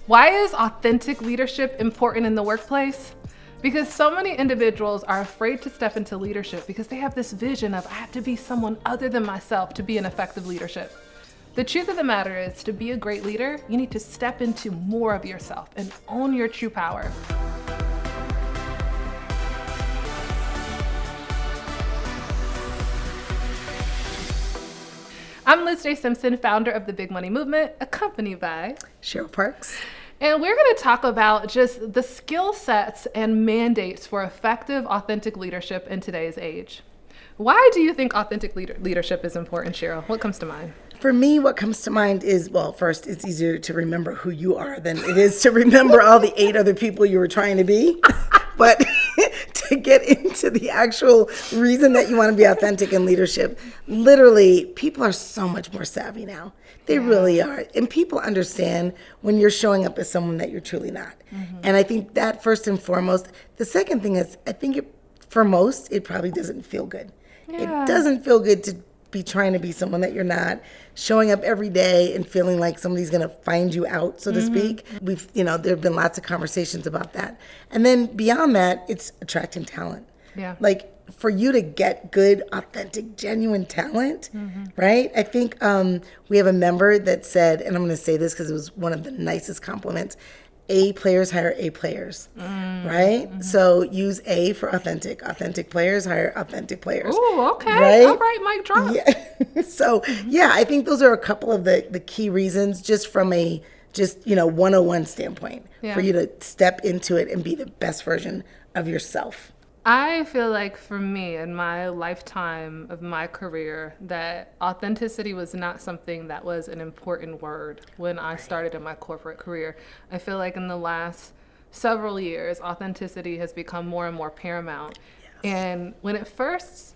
Why is authentic leadership important in the workplace? Because so many individuals are afraid to step into leadership because they have this vision of, I have to be someone other than myself to be an effective leadership. The truth of the matter is, to be a great leader, you need to step into more of yourself and own your true power. I'm LizJSimpson, founder of the Big Money Movement, accompanied by Cheryl Parks. And we're going to talk about just the skill sets and mandates for effective, authentic leadership in today's age. Why do you think authentic leadership is important, Cheryl? What comes to mind? For me, what comes to mind is, well, first, it's easier to remember who you are than it is to remember all the 8 other people you were trying to be. But to get into the actual reason that you want to be authentic in leadership, literally, people are so much more savvy now. They really are. And people understand when you're showing up as someone that you're truly not. Mm-hmm. And I think that first and foremost. The second thing is, I think for most, it probably doesn't feel good. Yeah. It doesn't feel good to be trying to be someone that you're not, showing up every day and feeling like somebody's going to find you out, so to speak. There have been lots of conversations about that. And then beyond that, it's attracting talent. Yeah. Like, for you to get good, authentic, genuine talent, right? I think we have a member that said, and I'm going to say this because it was one of the nicest compliments, A players hire A players, right? So use A for authentic. Authentic players hire authentic players. Oh, okay. Right? All right, mic drop. Yeah. So, I think those are a couple of the key reasons just from a 101 standpoint for you to step into it and be the best version of yourself. I feel like for me, in my lifetime of my career, that authenticity was not something that was an important word when I started in my corporate career. I feel like in the last several years, authenticity has become more and more paramount. Yes. And when it first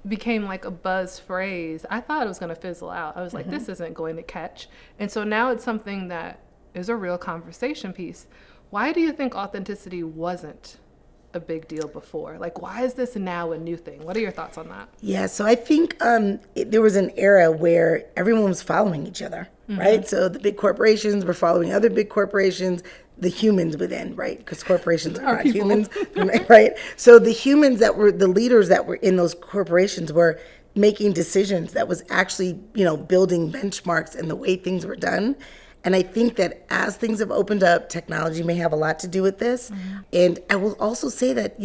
became like a buzz phrase, I thought it was going to fizzle out. I was like, this isn't going to catch. And so now it's something that is a real conversation piece. Why do you think authenticity wasn't a big deal before? Like, why is this now a new thing? What are your thoughts on that? Yeah, so I think there was an era where everyone was following each other, right? So the big corporations were following other big corporations, the humans within, right? Because corporations are not humans, right? So the humans that were the leaders that were in those corporations were making decisions that was actually, building benchmarks in the way things were done. And I think that as things have opened up, technology may have a lot to do with this. And I will also say that,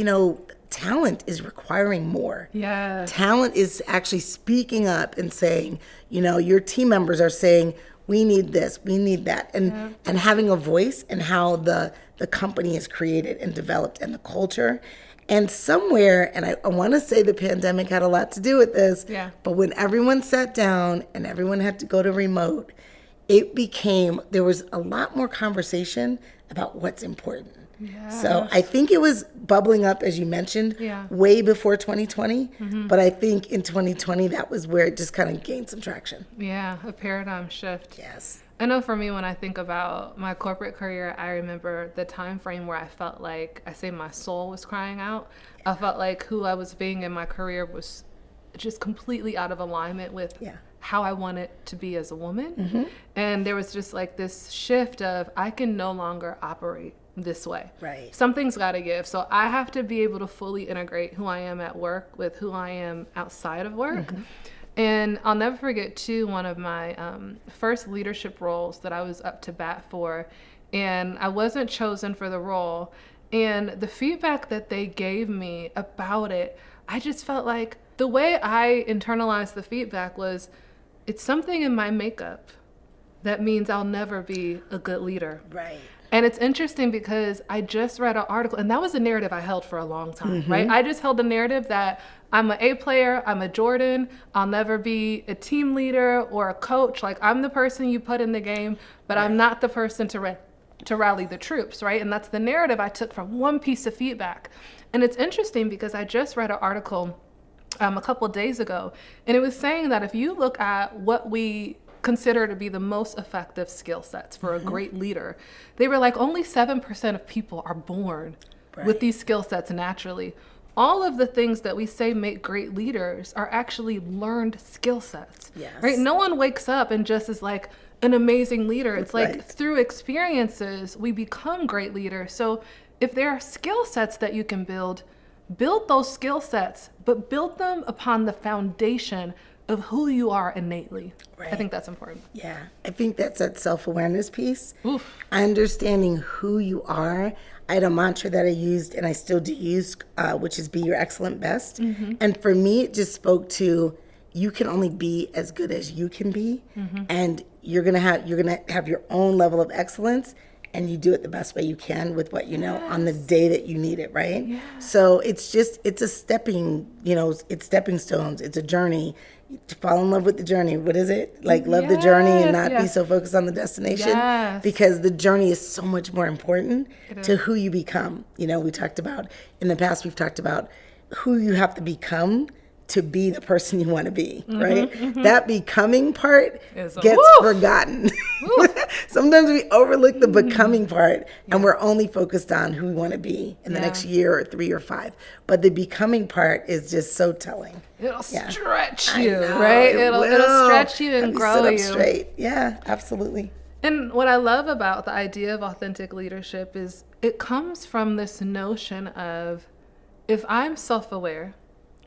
talent is requiring more. Yeah. Talent is actually speaking up and saying, your team members are saying, we need this, we need that. And having a voice in how the company is created and developed and the culture. And somewhere, and I want to say the pandemic had a lot to do with this, but when everyone sat down and everyone had to go to remote, there was a lot more conversation about what's important. Yes. So I think it was bubbling up, as you mentioned, way before 2020. But I think in 2020, that was where it just kind of gained some traction. Yeah, a paradigm shift. Yes. I know for me, when I think about my corporate career, I remember the time frame where I felt like, my soul was crying out. I felt like who I was being in my career was just completely out of alignment with how I wanted to be as a woman. And there was just like this shift of, I can no longer operate this way. Right. Something's got to give. So I have to be able to fully integrate who I am at work with who I am outside of work. And I'll never forget, too, one of my first leadership roles that I was up to bat for. And I wasn't chosen for the role. And the feedback that they gave me about it, I just felt like the way I internalized the feedback was, it's something in my makeup that means I'll never be a good leader. Right. And it's interesting because I just read an article, and that was a narrative I held for a long time, right? I just held the narrative that I'm an A player, I'm a Jordan, I'll never be a team leader or a coach. Like, I'm the person you put in the game, but I'm not the person to rally the troops, right? And that's the narrative I took from one piece of feedback. And it's interesting because I just read an article a couple of days ago, and it was saying that if you look at what we consider to be the most effective skill sets for a great leader, they were like only 7% of people are born with these skill sets naturally. All of the things that we say make great leaders are actually learned skill sets, right? No one wakes up and just is like, an amazing leader. It's like Right. through experiences, we become great leaders. So if there are skill sets that you can build those skill sets, but build them upon the foundation of who you are innately. Right. I think that's important. Yeah, I think that's that self-awareness piece. Oof. Understanding who you are. I had a mantra that I used, and I still do use, which is be your excellent best. And for me, it just spoke to, you can only be as good as you can be, and you're gonna have your own level of excellence, and you do it the best way you can with what you know on the day that you need it, right? Yeah. So it's a stepping, it's stepping stones. It's a journey. To fall in love with the journey. What is it? Like, love the journey and not be so focused on the destination. Yes. Because the journey is so much more important to who you become. We talked about, in the past, we've talked about who you have to become to be the person you want to be, right? That becoming part gets forgotten. Sometimes we overlook the becoming part, and we're only focused on who we want to be in the next year or 3 or 5. But the becoming part is just so telling. It'll stretch I you, know, right? it It'll stretch you and grow sit up you. Straight. Yeah, absolutely. And what I love about the idea of authentic leadership is it comes from this notion of, if I'm self-aware,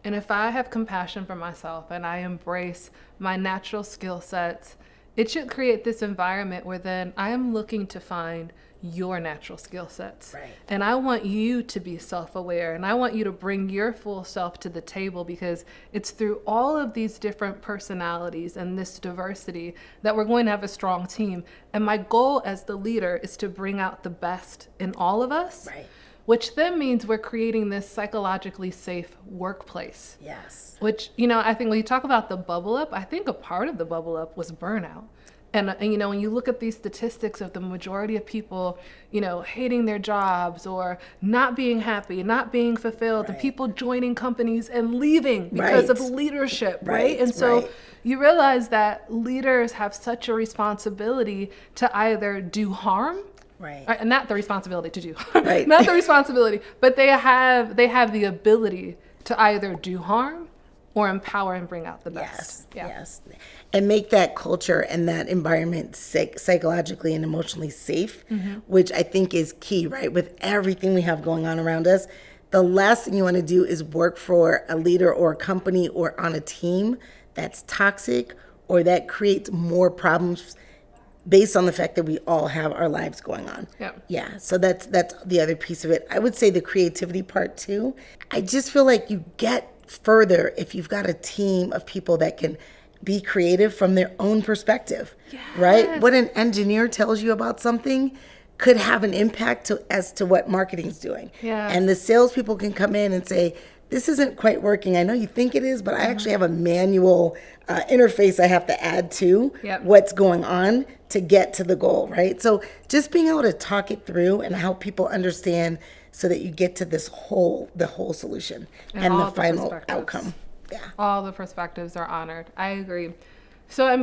and if I have compassion for myself and I embrace my natural skill sets, it should create this environment where then I am looking to find your natural skill sets. Right. And I want you to be self-aware, and I want you to bring your full self to the table, because it's through all of these different personalities and this diversity that we're going to have a strong team. And my goal as the leader is to bring out the best in all of us. Right. Which then means we're creating this psychologically safe workplace. Yes. Which, I think when you talk about the bubble up, I think a part of the bubble up was burnout. And when you look at these statistics of the majority of people, hating their jobs or not being happy, not being fulfilled, and people joining companies and leaving because of leadership, right? And so you realize that leaders have such a responsibility to either do harm, right? Not the responsibility to do, right? Not the responsibility, but they have the ability to either do harm or empower and bring out the best. Yes. And make that culture and that environment psychologically and emotionally safe, which I think is key, right? With everything we have going on around us, the last thing you want to do is work for a leader or a company or on a team that's toxic or that creates more problems based on the fact that we all have our lives going on. Yeah. So that's the other piece of it. I would say the creativity part too. I just feel like you get further if you've got a team of people that can be creative from their own perspective, right? What an engineer tells you about something could have an impact as to what marketing's doing. And the salespeople can come in and say, this isn't quite working. I know you think it is, but I actually have a manual interface I have to add to what's going on to get to the goal, right? So just being able to talk it through and help people understand so that you get to the whole solution and the final outcome. Yeah. All the perspectives are honored. I agree. So,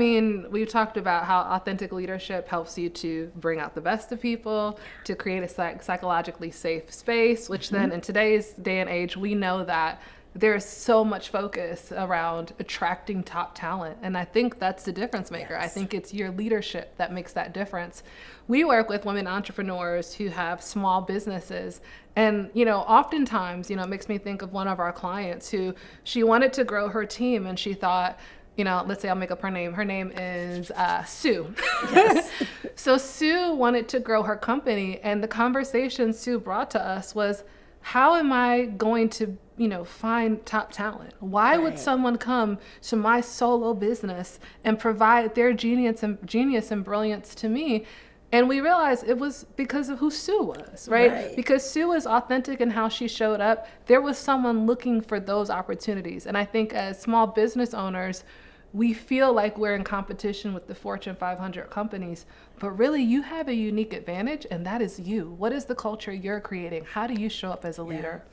we've talked about how authentic leadership helps you to bring out the best of people, to create a psychologically safe space, which then in today's day and age, we know that there's so much focus around attracting top talent. And I think that's the difference maker. I think it's your leadership that makes that difference. We work with women entrepreneurs who have small businesses. And, oftentimes, it makes me think of one of our clients who she wanted to grow her team and she thought, let's say I'll make up her name. Her name is Sue. Yes. So Sue wanted to grow her company. And the conversation Sue brought to us was, how am I going to, find top talent? Why would someone come to my solo business and provide their genius and brilliance to me? And we realized it was because of who Sue was, right? Because Sue was authentic in how she showed up. There was someone looking for those opportunities. And I think as small business owners, we feel like we're in competition with the Fortune 500 companies, but really you have a unique advantage, and that is you. What is the culture you're creating? How do you show up as a leader?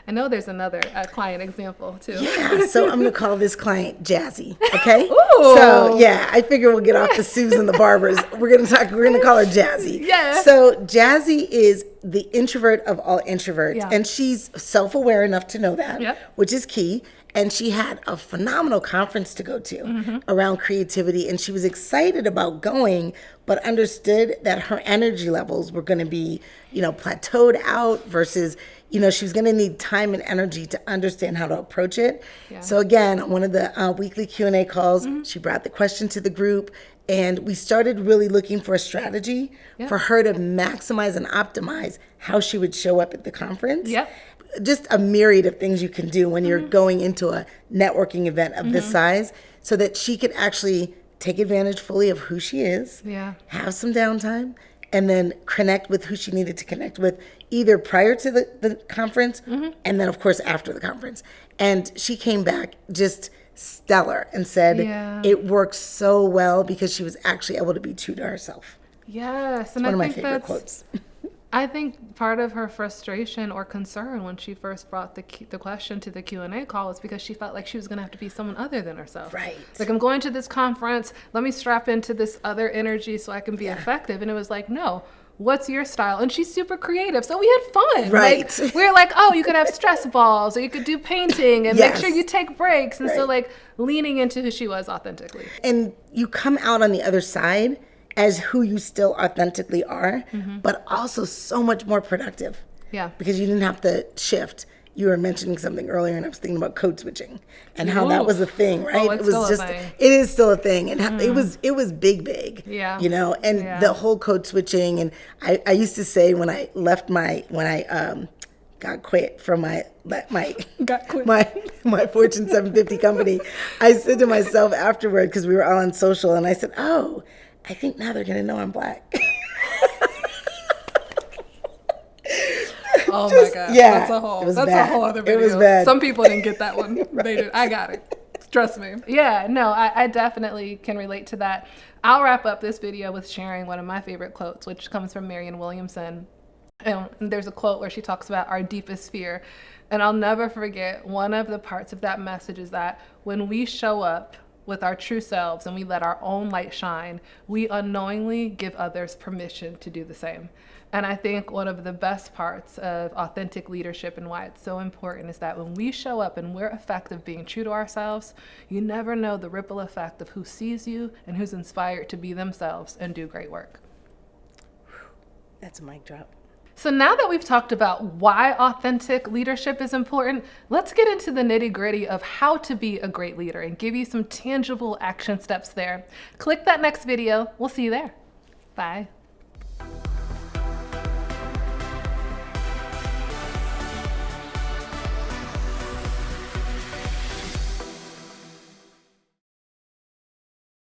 I know there's another client example too. Yeah, so I'm gonna call this client Jazzy, okay? Ooh. So I figure we'll get off the Sues and the Barbers. We're gonna call her Jazzy. Yeah. So Jazzy is the introvert of all introverts, and she's self-aware enough to know that, which is key. And she had a phenomenal conference to go to around creativity. And she was excited about going, but understood that her energy levels were going to be, plateaued out versus, she was going to need time and energy to understand how to approach it. Yeah. So again, on one of the weekly Q&A calls, she brought the question to the group, and we started really looking for a strategy for her to maximize and optimize how she would show up at the conference. Yep. Just a myriad of things you can do when you're going into a networking event of this size, so that she could actually take advantage fully of who she is, have some downtime, and then connect with who she needed to connect with, either prior to the conference and then, of course, after the conference. And she came back just stellar and said it worked so well because she was actually able to be true to herself. Yes. And one of my favorite quotes. I think part of her frustration or concern when she first brought the question to the Q&A call was because she felt like she was going to have to be someone other than herself. Right. Like, I'm going to this conference, let me strap into this other energy so I can be effective. And it was like, no, what's your style? And she's super creative. So we had fun. Right. Like, we were like, oh, you could have stress balls, or you could do painting, and make sure you take breaks. And so, like, leaning into who she was authentically. And you come out on the other side as who you still authentically are, but also so much more productive. Yeah. Because you didn't have to shift. You were mentioning something earlier, and I was thinking about code switching and how that was a thing, right? Oh, it's still a thing. It is still a thing, and it was big. Yeah. And the whole code switching. And I used to say when I got quit from my Fortune 750 company, I said to myself afterward, because we were all on social, and I said, oh, I think now they're gonna know I'm Black. Oh my God. Yeah. That's a whole other video. It was bad. Some people didn't get that one. They did. I got it. Trust me. Yeah, no, I definitely can relate to that. I'll wrap up this video with sharing one of my favorite quotes, which comes from Marianne Williamson. And there's a quote where she talks about our deepest fear. And I'll never forget, one of the parts of that message is that when we show up with our true selves and we let our own light shine, we unknowingly give others permission to do the same. And I think one of the best parts of authentic leadership and why it's so important is that when we show up and we're effective being true to ourselves, you never know the ripple effect of who sees you and who's inspired to be themselves and do great work. That's a mic drop. So now that we've talked about why authentic leadership is important, let's get into the nitty-gritty of how to be a great leader and give you some tangible action steps there. Click that next video. We'll see you there. Bye.